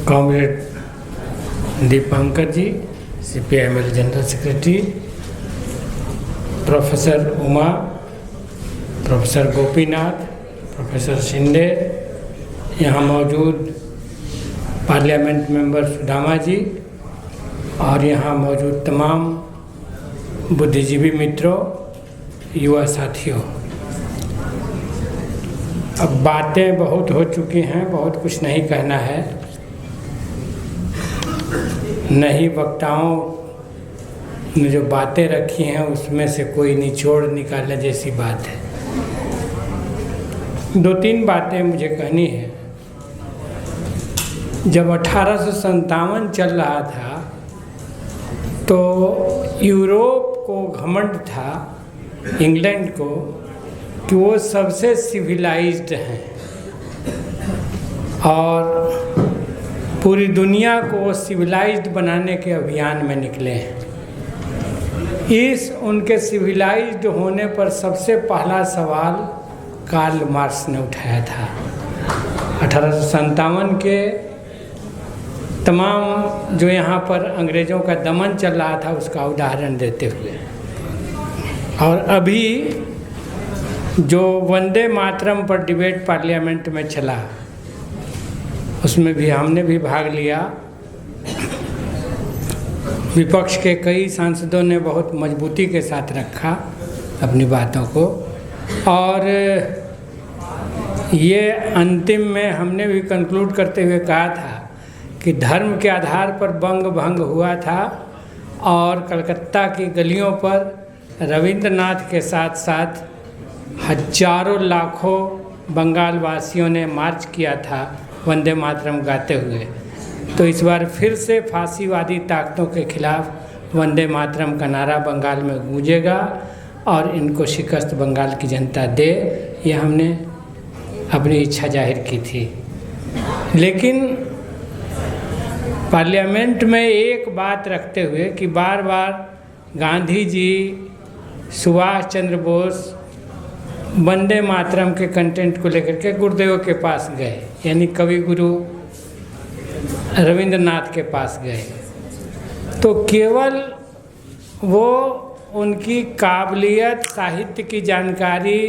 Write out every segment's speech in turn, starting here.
Comrade Dipankar जी, CPIML general secretary, professor Uma, professor Gopinath, professor Shinde, यहाँ मौजूद parliament member Sudama ji और यहाँ मौजूद तमाम बुद्धिजीवी मित्रों, युवा साथियों। अब बातें बहुत हो चुकी हैं, बहुत कुछ नहीं कहना है। नहीं, वक्ताओं ने जो बातें रखी हैं उसमें से कोई निचोड़ निकालने जैसी बात है। दो तीन बातें मुझे कहनी है। जब 1857 चल रहा था तो यूरोप को घमंड था, इंग्लैंड को, कि वो सबसे सिविलाइज्ड हैं और पूरी दुनिया को वो सिविलाइज्ड बनाने के अभियान में निकले हैं। इस उनके सिविलाइज्ड होने पर सबसे पहला सवाल कार्ल मार्क्स ने उठाया था 1857 के तमाम जो यहाँ पर अंग्रेज़ों का दमन चल रहा था उसका उदाहरण देते हुए। और अभी जो वंदे मातरम पर डिबेट पार्लियामेंट में चला उसमें भी हमने भी भाग लिया। विपक्ष के कई सांसदों ने बहुत मजबूती के साथ रखा अपनी बातों को और ये अंतिम में हमने भी कंक्लूड करते हुए कहा था कि धर्म के आधार पर बंग भंग हुआ था और कलकत्ता की गलियों पर रविंद्रनाथ के साथ साथ हजारों लाखों बंगाल वासियों ने मार्च किया था वंदे मातरम गाते हुए। तो इस बार फिर से फांसीवादी ताकतों के खिलाफ वंदे मातरम का नारा बंगाल में गूंजेगा और इनको शिकस्त बंगाल की जनता दे, ये हमने अपनी इच्छा जाहिर की थी। लेकिन पार्लियामेंट में एक बात रखते हुए कि बार बार गांधी जी, सुभाष चंद्र बोस वंदे मातरम के कंटेंट को लेकर के गुरुदेव के पास गए, यानी कवि गुरु रविंद्रनाथ के पास गए, तो केवल वो उनकी काबिलियत, साहित्य की जानकारी,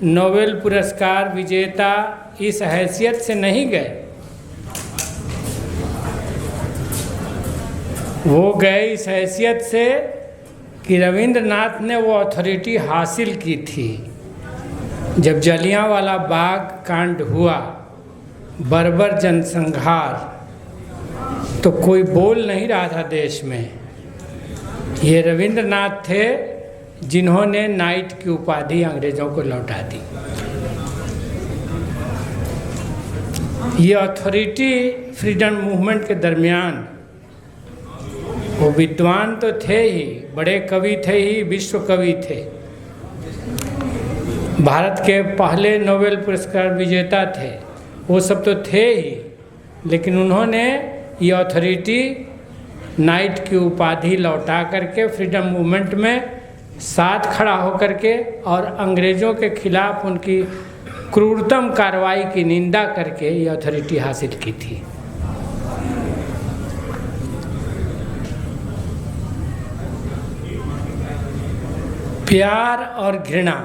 नोबेल पुरस्कार विजेता इस हैसियत से नहीं गए। वो गए इस हैसियत से कि रविंद्रनाथ ने वो अथॉरिटी हासिल की थी। जब जलियांवाला बाग कांड हुआ, बर्बर जनसंहार, तो कोई बोल नहीं रहा था देश में। ये रविंद्रनाथ थे जिन्होंने नाइट की उपाधि अंग्रेज़ों को लौटा दी। ये अथॉरिटी फ्रीडम मूवमेंट के दरमियान वो विद्वान तो थे ही, बड़े कवि थे ही, विश्व कवि थे, भारत के पहले नोबेल पुरस्कार विजेता थे, वो सब तो थे ही, लेकिन उन्होंने ये अथॉरिटी नाइट की उपाधि लौटा करके फ्रीडम मूवमेंट में साथ खड़ा होकर के और अंग्रेज़ों के खिलाफ उनकी क्रूरतम कार्रवाई की निंदा करके ये अथॉरिटी हासिल की थी। प्यार और घृणा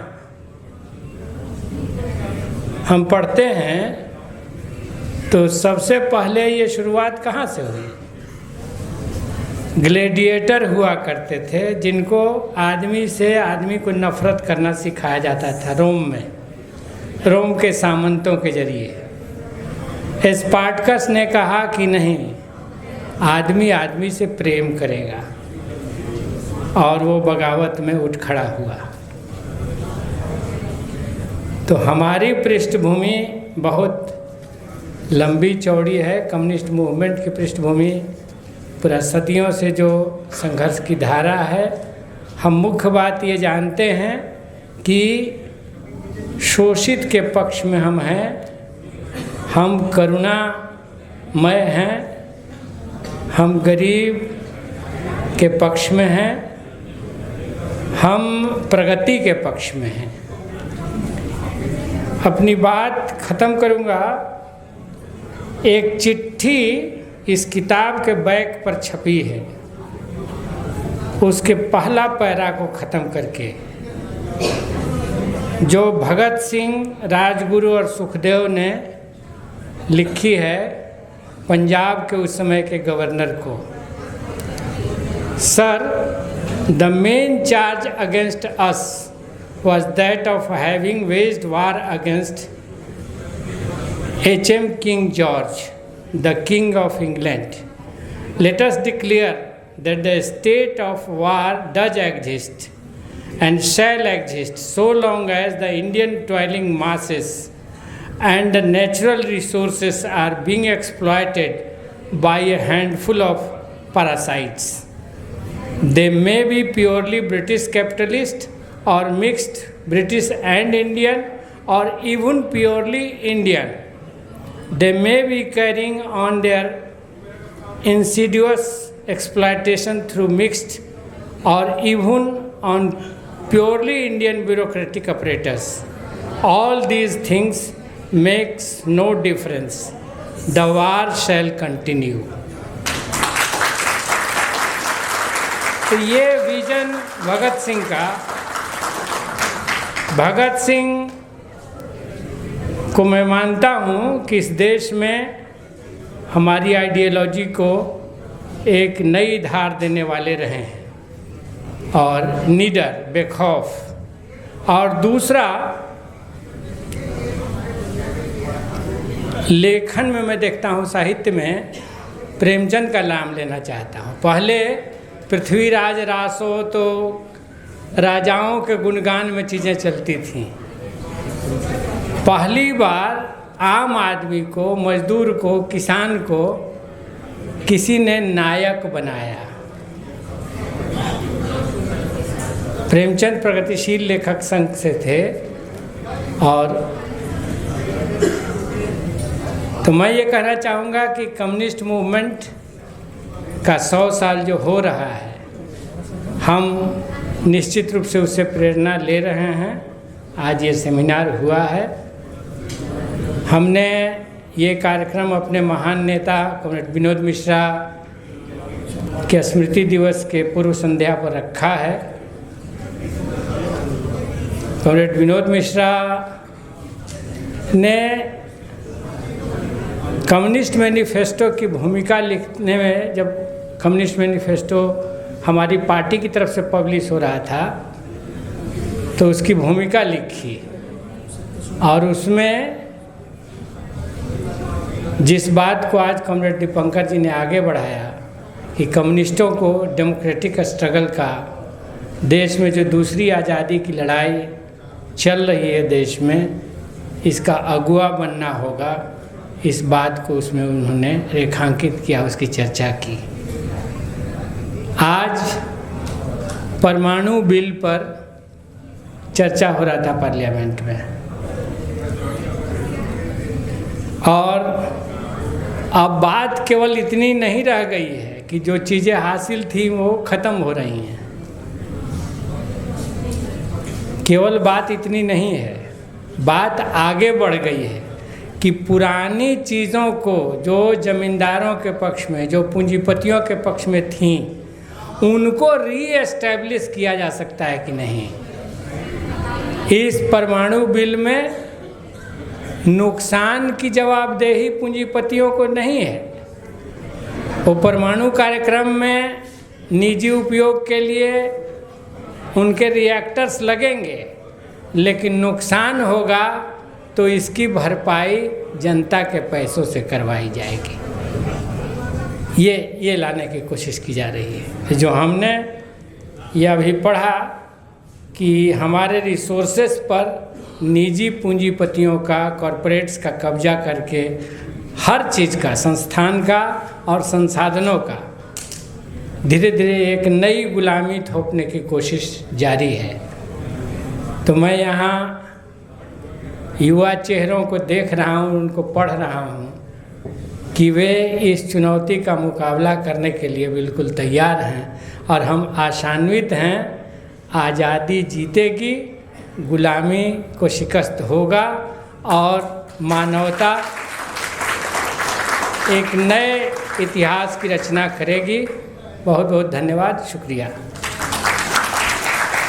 हम पढ़ते हैं तो सबसे पहले ये शुरुआत कहाँ से हुई? ग्लेडिएटर हुआ करते थे जिनको आदमी से आदमी को नफरत करना सिखाया जाता था रोम में, रोम के सामंतों के जरिए। स्पार्टकस ने कहा कि नहीं, आदमी आदमी से प्रेम करेगा और वो बगावत में उठ खड़ा हुआ। तो हमारी पृष्ठभूमि बहुत लंबी चौड़ी है। कम्युनिस्ट मूवमेंट की पृष्ठभूमि पूरा सदियों से जो संघर्ष की धारा है। हम मुख्य बात ये जानते हैं कि शोषित के पक्ष में हम हैं, हम करुणामय हैं, हम गरीब के पक्ष में हैं, हम प्रगति के पक्ष में हैं। अपनी बात ख़त्म करूँगा एक चिट्ठी इस किताब के बैक पर छपी है, उसके पहला पैरा को ख़त्म करके, जो भगत सिंह, राजगुरु और सुखदेव ने लिखी है पंजाब के उस समय के गवर्नर को। Sir, the main charge against us was that of having waged war against H.M. King George, the King of England. Let us declare that the state of war does exist and shall exist so long as the Indian toiling masses and the natural resources are being exploited by a handful of parasites. They may be purely British capitalist or mixed British and Indian, or even purely Indian. They may be carrying on their insidious exploitation through mixed or even on purely Indian bureaucratic apparatus. All these things makes no difference. The war shall continue. तो ये vision Bhagat Singh का, भगत सिंह को मैं मानता हूँ कि इस देश में हमारी आइडियोलॉजी को एक नई धार देने वाले रहे हैं और निडर, बेखौफ। और दूसरा, लेखन में मैं देखता हूँ, साहित्य में प्रेमचंद का नाम लेना चाहता हूँ। पहले पृथ्वीराज रासो तो राजाओं के गुणगान में चीज़ें चलती थीं। पहली बार आम आदमी को, मजदूर को, किसान को किसी ने नायक बनाया। प्रेमचंद प्रगतिशील लेखक संघ से थे, और तो मैं ये कहना चाहूँगा कि कम्युनिस्ट मूवमेंट का 100 साल जो हो रहा है, हम निश्चित रूप से उससे प्रेरणा ले रहे हैं। आज ये सेमिनार हुआ है, हमने ये कार्यक्रम अपने महान नेता कॉमरेड विनोद मिश्रा के स्मृति दिवस के पूर्व संध्या पर रखा है। कॉमरेड विनोद मिश्रा ने कम्युनिस्ट मैनिफेस्टो की भूमिका लिखने में, जब कम्युनिस्ट मैनिफेस्टो हमारी पार्टी की तरफ से पब्लिश हो रहा था, तो उसकी भूमिका लिखी, और उसमें जिस बात को आज कॉमरेड दीपंकर जी ने आगे बढ़ाया कि कम्युनिस्टों को डेमोक्रेटिक स्ट्रगल का, देश में जो दूसरी आज़ादी की लड़ाई चल रही है देश में, इसका अगुवा बनना होगा, इस बात को उसमें उन्होंने रेखांकित किया, उसकी चर्चा की। आज परमाणु बिल पर चर्चा हो रहा था पार्लियामेंट में, और अब बात केवल इतनी नहीं रह गई है कि जो चीज़ें हासिल थी वो ख़त्म हो रही हैं। केवल बात इतनी नहीं है, बात आगे बढ़ गई है कि पुरानी चीज़ों को जो जमींदारों के पक्ष में, जो पूंजीपतियों के पक्ष में थीं, उनको रीएस्टैब्लिश किया जा सकता है कि नहीं। इस परमाणु बिल में नुकसान की जवाबदेही पूंजीपतियों को नहीं है। वो परमाणु कार्यक्रम में निजी उपयोग के लिए उनके रिएक्टर्स लगेंगे, लेकिन नुकसान होगा तो इसकी भरपाई जनता के पैसों से करवाई जाएगी। ये लाने की कोशिश की जा रही है। जो हमने ये अभी पढ़ा कि हमारे रिसोर्सेस पर निजी पूंजीपतियों का, कॉरपोरेट्स का कब्जा करके हर चीज़ का, संस्थान का और संसाधनों का धीरे धीरे एक नई गुलामी थोपने की कोशिश जारी है। तो मैं यहाँ युवा चेहरों को देख रहा हूँ, उनको पढ़ रहा हूँ कि वे इस चुनौती का मुकाबला करने के लिए बिल्कुल तैयार हैं, और हम आशान्वित हैं। आज़ादी जीतेगी, गुलामी को शिकस्त होगा, और मानवता एक नए इतिहास की रचना करेगी। बहुत बहुत धन्यवाद, शुक्रिया।